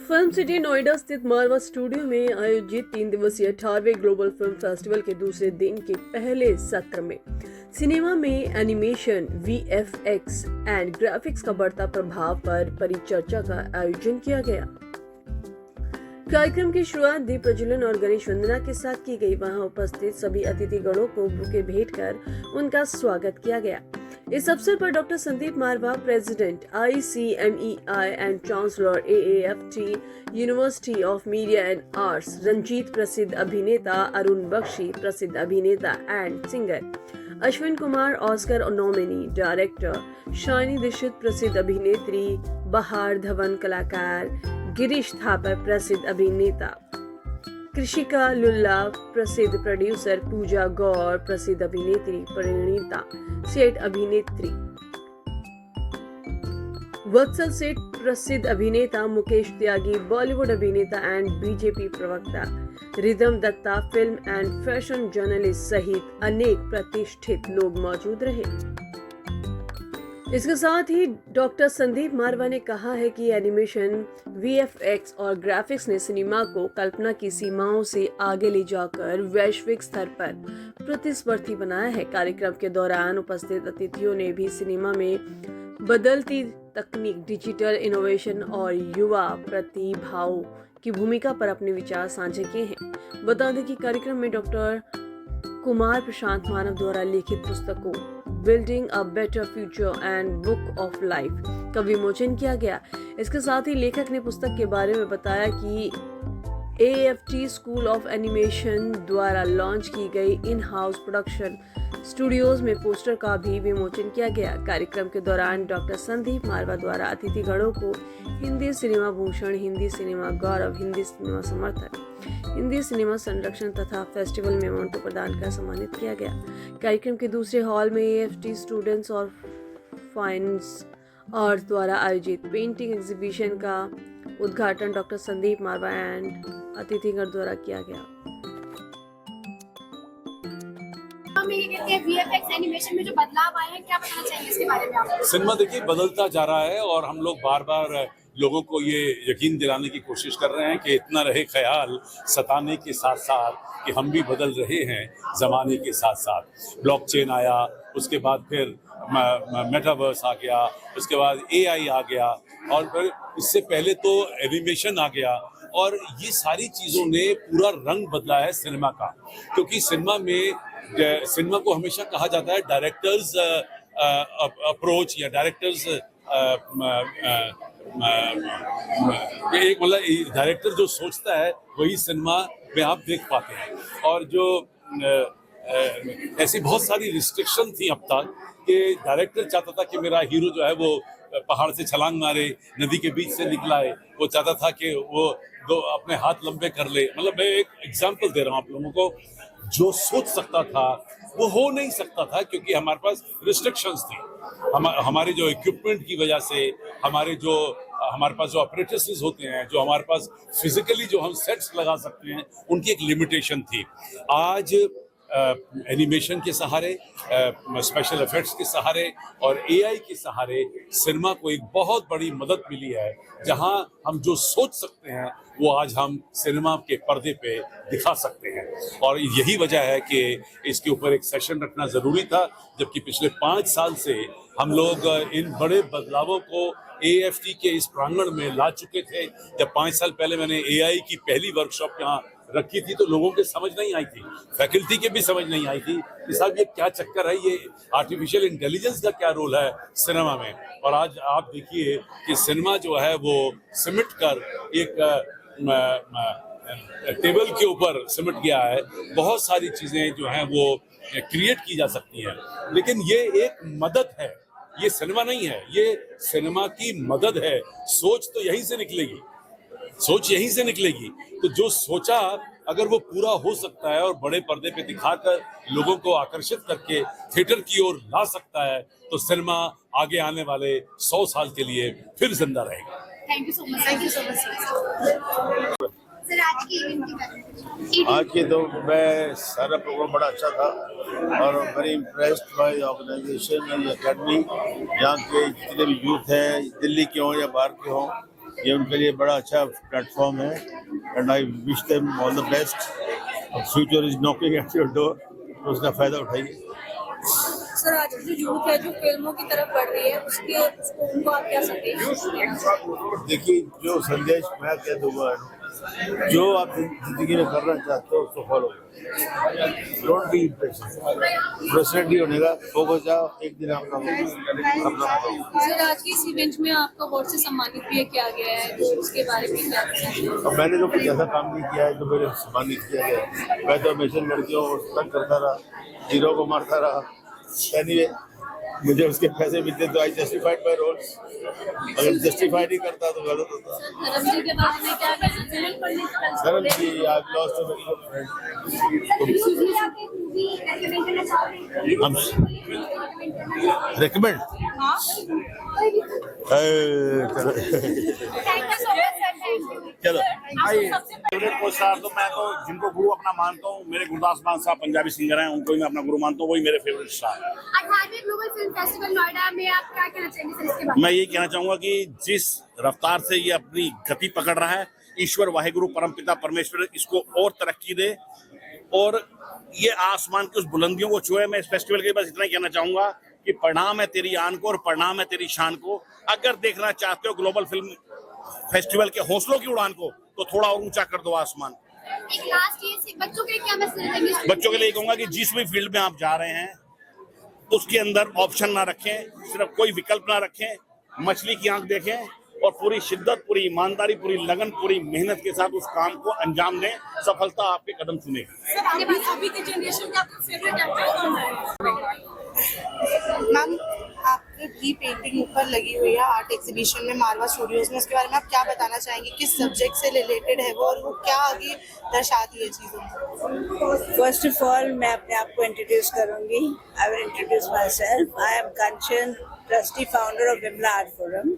Film city Noida स्थित मारवा studio में आयोजित 3 दिवसीय 18वें ग्लोबल फिल्म फेस्टिवल के दूसरे दिन के पहले सत्र में सिनेमा में एनिमेशन, वीएफएक्स एंड ग्राफिक्स का बढ़ता प्रभाव पर परिचर्चा का आयोजन किया गया। कार्यक्रम की शुरुआत दीप प्रज्वलन और गणेश वंदना के साथ की गई। वहां उपस्थित सभी अतिथिगणों को बुके भेंट कर उनका स्वागत किया गया। इस अवसर पर doctor Sandeep Marwah, president ICMEI and chancellor AAFT university of media and arts, Ranjeet प्रसिद्ध अभिनेता, अरुण बख्शी प्रसिद्ध अभिनेता and singer, Ashwin Kumar Oscar nominee director, Shiny Dixit प्रसिद्ध अभिनेत्री, बहार धवन कलाकार, गिरीश थापर प्रसिद्ध अभिनेता, कृषिका लुल्ला प्रसिद्ध प्रोड्यूसर, पूजा गौर प्रसिद्ध अभिनेत्री, परिणीता सेठ अभिनेत्री, वत्सल सेठ प्रसिद्ध अभिनेता, मुकेश त्यागी बॉलीवुड अभिनेता एंड बीजेपी प्रवक्ता, Ridham Dutta film and fashion journalist सहित अनेक प्रतिष्ठित लोग मौजूद रहे। इसके साथ ही डॉक्टर संदीप मारवा ने कहा है कि एनिमेशन, वीएफएक्स और ग्राफिक्स ने सिनेमा को कल्पना की सीमाओं से आगे ले जाकर वैश्विक स्तर पर प्रतिस्पर्धी बनाया है। कार्यक्रम के दौरान उपस्थित अतिथियों ने भी सिनेमा में बदलती तकनीक, डिजिटल इनोवेशन और युवा प्रतिभाओं की भूमिका पर अपने विचार साझा किए हैं। बता दें कि कार्यक्रम में डॉक्टर कुमार प्रशांत मानव द्वारा लिखित पुस्तकों building a better future and book of life का विमोचन किया गया। इसके साथ ही लेखक ने पुस्तक के बारे में बताया कि AAFT स्कूल ऑफ एनिमेशन द्वारा लॉन्च की गई इन हाउस प्रोडक्शन स्टूडियोज में पोस्टर का भी विमोचन किया गया। कार्यक्रम के दौरान डॉक्टर संदीप मारवा द्वारा अतिथिगणों को हिंदी सिनेमा भूषण, हिंदी सिनेमा गौरव, हिंदी सिनेमा समर्थन, हिंदी सिनेमा संरक्षण तथा फेस्टिवल में मेमेंटो प्रदान कर सम्मानित किया गया। कार्यक्रम के दूसरे हॉल में AAFT स्टूडेंट्स और फाइन्स आर्ट द्वारा आयोजित पेंटिंग एग्जीबिशन का उद्घाटन डॉक्टर संदीप मारवा एंड अतिथिगण द्वारा किया गया। VFX एनिमेशन में जो बदलाव आए हैं, क्या बताना चाहेंगे इसके बारे में आप? सिनेमा देखिए बदलता जा रहा है और हम लोग बार बार लोगों को ये यकीन दिलाने की कोशिश कर रहे हैं कि इतना रहे ख्याल सताने के साथ साथ कि हम भी बदल रहे हैं ज़माने के साथ साथ। ब्लॉकचेन आया, उसके बाद फिर मेटावर्स आ गया, उसके बाद AI आ गया और फिर इससे पहले तो एनिमेशन आ गया और ये सारी चीज़ों ने पूरा रंग बदला है सिनेमा का। क्योंकि सिनेमा को हमेशा कहा जाता है डायरेक्टर्स अप्रोच या डायरेक्टर्स एक मतलब डायरेक्टर जो सोचता है वही सिनेमा में आप देख पाते हैं। और जो ऐसी बहुत सारी रिस्ट्रिक्शन थी अब तक कि डायरेक्टर चाहता था कि मेरा हीरो जो है वो पहाड़ से छलांग मारे, नदी के बीच से निकला है, वो चाहता था कि वो दो अपने हाथ लंबे कर ले। मतलब मैं एक एग्जांपल दे रहा हूँ आप लोगों को, जो सोच सकता था वो हो नहीं सकता था क्योंकि हमारे पास रिस्ट्रिक्शंस थी। हमारे जो इक्विपमेंट की वजह से, हमारे पास जो ऑपरेटर्स होते हैं, जो हमारे पास फिजिकली जो हम सेट्स लगा सकते हैं, उनकी एक लिमिटेशन थी। आज एनिमेशन के सहारे, स्पेशल इफेक्ट्स के सहारे और AI के सहारे सिनेमा को एक बहुत बड़ी मदद मिली है। जहां हम जो सोच सकते हैं वो आज हम सिनेमा के पर्दे पे दिखा सकते हैं और यही वजह है कि इसके ऊपर एक सेशन रखना ज़रूरी था। जबकि पिछले 5 साल से हम लोग इन बड़े बदलावों को AAFT के इस प्रांगण में ला चुके थे। जब 5 साल पहले मैंने AI की पहली वर्कशॉप यहाँ रखी थी तो लोगों के समझ नहीं आई थी, फैकल्टी के भी समझ नहीं आई थी कि साहब ये क्या चक्कर है, ये आर्टिफिशियल इंटेलिजेंस का क्या रोल है सिनेमा में। और आज आप देखिए कि सिनेमा जो है वो सिमट कर एक टेबल के ऊपर सिमट गया है। बहुत सारी चीज़ें जो हैं वो क्रिएट की जा सकती हैं, लेकिन ये एक मदद है, ये सिनेमा नहीं है, ये सिनेमा की मदद है। सोच तो यहीं से निकलेगी, सोच यहीं से निकलेगी। तो जो सोचा अगर वो पूरा हो सकता है और बड़े पर्दे पे दिखाकर लोगों को आकर्षित करके थिएटर की ओर ला सकता है तो सिनेमा आगे आने वाले 100 साल के लिए फिर जिंदा रहेगा। Thank you so much. Thank you so much sir. आज के तो मैं सारा प्रोग्राम बड़ा अच्छा था और very impressed by organisation and academy. यहाँ के जितने भी यूथ हैं, दिल्ली के हों या बाहर के हों, ये उनके लिए बड़ा अच्छा प्लेटफॉर्म है and I wish them all the best. Future is knocking at your door, तो उसका फायदा उठाइए। सर आज की जो यूथ है जो फिल्मों की तरफ बढ़ रही है उसको उनको आप क्या संदेश देना चाहेंगे? देखिए, जो संदेश मैं कह दूंगा, जो आप जिंदगी में करना चाहते हो उसको फॉलो करो। डोंट बी प्रेसिडेंट ही होने का फोकस जाओ, एक दिन आपका सर आज के इस इवेंट में आपका अवार्ड से सम्मानित भी किया गया है, तो उसके बारे में क्या कहना? अब मैंने तो कुछ ऐसा काम नहीं किया है जो मेरे सम्मानित किया गया। मैं तो हमेशा लड़कियों को तंग करता रहा, हीरो को मारता रहा। एनीवे, मुझे उसके पैसे मिलते तो आई जस्टिफाइड माय रोल्स। अगर जस्टिफाइड नहीं करता तो गलत होता। धर्म जी के बारे में क्या कहना? Dharam ji, I have lost a very good friend. हम रेकमेंड चलो फेवरेट को स्टार तो मैं तो जिनको गुरु अपना मानता हूँ, मेरे गुरदास मान साहब पंजाबी सिंगर हैं, उनको ही मैं अपना गुरु मानता हूँ, वही मेरे फेवरेट स्टार है। 18वें ग्लोबल फिल्म फेस्टिवल नोएडा में आप क्या कहना चाहेंगे सर इसके बारे मैं यही कहना चाहूंगा कि जिस रफ्तार से ये अपनी गति पकड़ रहा है, ईश्वर वाहिगुरु परमपिता परमेश्वर इसको और तरक्की दे और ये आसमान की उस बुलंदियों को छुए। मैं इस फेस्टिवल के बस इतना ही कहना चाहूंगा कि प्रणाम है तेरी आन को और प्रणाम है तेरी शान को। अगर देखना चाहते हो ग्लोबल फिल्म फेस्टिवल के हौसलों की उड़ान को, तो थोड़ा और ऊंचा कर दो आसमान। एक लास्ट ये बच्चों के लिए क्या मैसेज देंगे? बच्चों के लिए कहूंगा कि जिस भी फील्ड में आप जा रहे हैं उसके अंदर ऑप्शन ना रखें, सिर्फ कोई विकल्प ना रखें, मछली की आंख देखें और पूरी शिद्दत, पूरी ईमानदारी, पूरी लगन, पूरी मेहनत के साथ उस काम को अंजाम दें। सफलता आपके कदम चुनेगी। सर अभी की जनरेशन का आपका फेवरेट एक्टर कौन है? मैम, आपकी की पेंटिंग ऊपर लगी हुई है आर्ट एग्जीबिशन में मारवा स्टूडियोज में, उसके बारे में आप क्या बताना चाहेंगे? किस सब्जेक्ट से रिलेटेड है वो और वो क्या आगे दर्शाती है चीज़ों? फर्स्ट ऑफ ऑल मैं अपने आप को इंट्रोड्यूस करूंगी। I will introduce myself. I am Kanchan, trustee founder of Vimla art forum.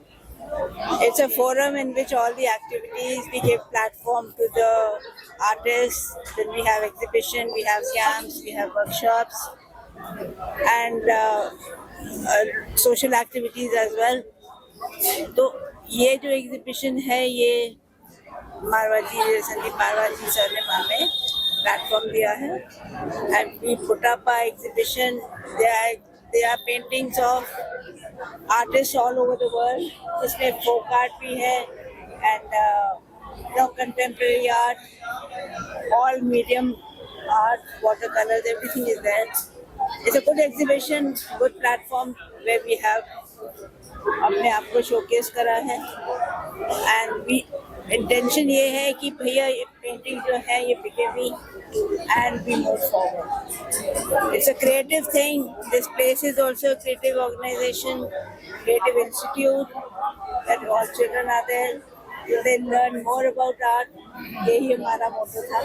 It's a forum in which all the activities we give platform to the artists. Then we have exhibition, we have camps, we have workshops, and social activities as well. तो ये जो exhibition है ये मारवाजी Sandeep मारवाजी sir ने हमें platform दिया है. And we put up our exhibition. There are paintings of artists all over the world. इसमें folk art भी है and contemporary art, all medium art, watercolors, everything is there. It's a good exhibition, good platform where we have अपने आप को showcase करा है. And we intention ये है कि भैया ये पेंटिंग जो है ये बिके भी and we move forward. It's a creative thing. This place is also a creative organization, creative institute that all children are there. They learn more about art. यही हमारा मोटो था.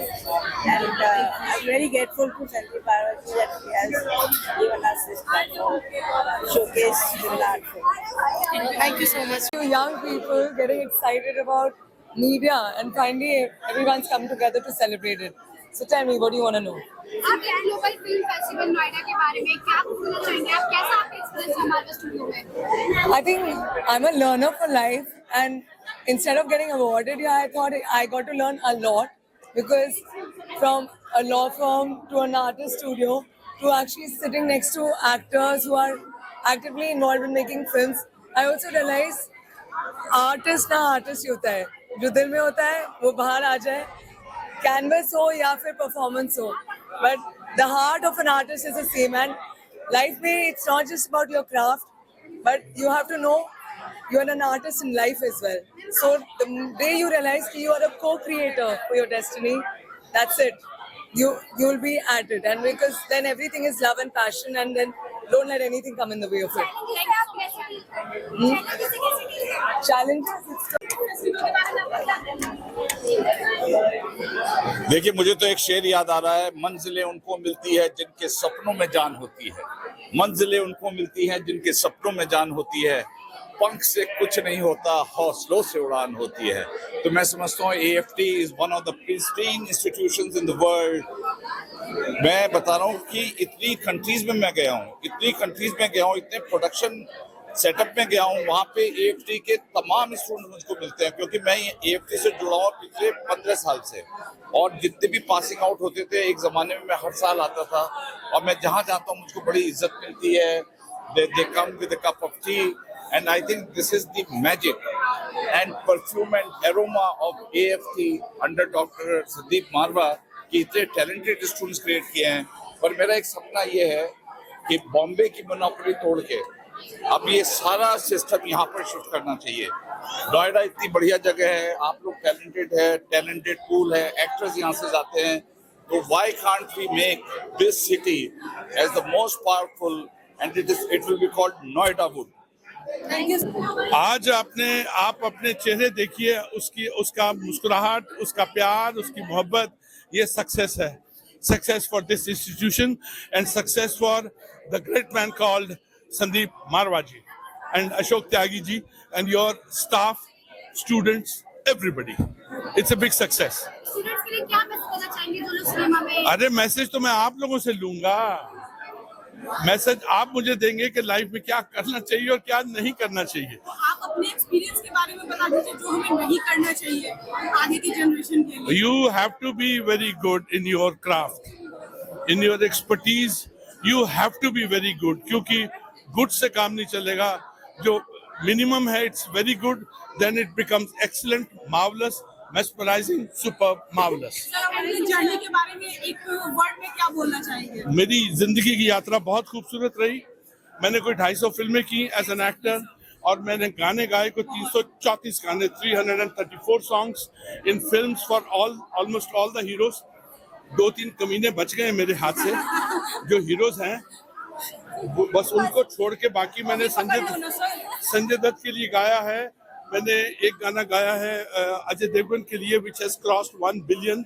And I'm very grateful to Sandeep Parvati that he has given us this platform to showcase the art form. Thank you so much. Young people getting excited about media and finally everyone's come together to celebrate it. So tell me, what do you want to know? आप global film festival Noida के बारे में क्या बोलना चाहेंगे? आप कैसा आपका एक्सपीरियंस हमारे स्टूडियो में? I think I'm a learner for life, and instead of getting awarded here, I thought I got to learn a lot, because from a law firm to an artist studio to actually sitting next to actors who are actively involved in making films, I also realized artist ना artist ही होता है. जो दिल में होता है वो बाहर आ जाए, canvas हो या फिर performance हो, but the heart of an artist is the same. And life में it's not just about your craft, but you have to know you are an artist in life as well. So the day you realize that you are a co-creator for your destiny, that's it. You'll be at it, and because then everything is love and passion, and then don't let anything come in the way of it. Challenge. देखिए, मुझे तो एक शेर याद आ रहा है, मंजिलें उनको मिलती है जिनके सपनों में जान होती है. मंजिलें उनको मिलती हैं जिनके सपनों में जान होती है. पंख से कुछ नहीं होता, हौसलों से उड़ान होती है. तो मैं समझता हूँ AFT is one of the pristine institutions in the world. मैं बता रहा हूँ कि इतनी कंट्रीज में मैं गया हूँ, इतने प्रोडक्शन सेटअप में गया हूँ, वहाँ पे AFT के तमाम स्टूडेंट मुझको मिलते हैं, क्योंकि मैं AFT से जुड़ा हूँ पिछले 15 साल से। और जितने भी पासिंग आउट होते थे, एक जमाने में मैं हर साल आता था, और मैं जहाँ जाता हूँ मुझको बड़ी इज्जत मिलती है। They come with a cup of tea, and I think this is the magic and perfume and aroma of AFT under Dr. Sandeep Marwa कि इतने टैलेंटेड स्टूडेंट्स क्रिएट किए हैं। और मेरा एक सपना ये है कि बॉम्बे की मोनोपोली तोड़ के अब ये सारा सिस्टम यहाँ पर शिफ्ट करना चाहिए। नोएडा इतनी बढ़िया जगह है, आप लोग टैलेंटेड है, टैलेंटेड पूल है, एक्टर्स यहाँ से जाते हैं, तो why can't we make this city as the most powerful and it will be called Noida wood. आज आप अपने चेहरे देखिए, उसका मुस्कुराहट, उसका प्यार, उसकी मोहब्बत, ये सक्सेस है। Success for this institution and success for the great man called Sandeep Marwah ji and Ashok Tyagi ji and your staff, students, everybody. It's a big success. Students के लिए क्या मैसेज देना चाहेंगे जो लोग सिनेमा में? अरे मैसेज तो मैं आप लोगों से लूंगा, मैसेज आप मुझे देंगे कि लाइफ में क्या करना चाहिए और क्या नहीं करना चाहिए। तो आप अपने एक्सपीरियंस के बारे में बता दीजिए जो हमें नहीं करना चाहिए आगे की जनरेशन के लिए। You have to be very good in your craft, in your expertise. You have to be very good, क्योंकि good से काम नहीं चलेगा। जो minimum है, it's very good, then it becomes excellent, marvelous, mesmerizing, superb, marvelous. Sir, अपनी journey के बारे में एक वर्ड में क्या बोलना चाहेंगे? मेरी जिंदगी की यात्रा बहुत खूबसूरत रही। मैंने कोई 250 फिल्में की एज एन एक्टर, और मैंने गाने गाए को 334 गाने, 334 songs in films for almost all the heroes. 2-3 कमीने बच गए मेरे हाथ से, जो हीरोज हैं बस उनको छोड़ के बाकी मैंने संजय दत्त के लिए गाया है। मैंने एक गाना गाया है अजय देवगन के लिए, विच हैज क्रॉस्ड 1 बिलियन।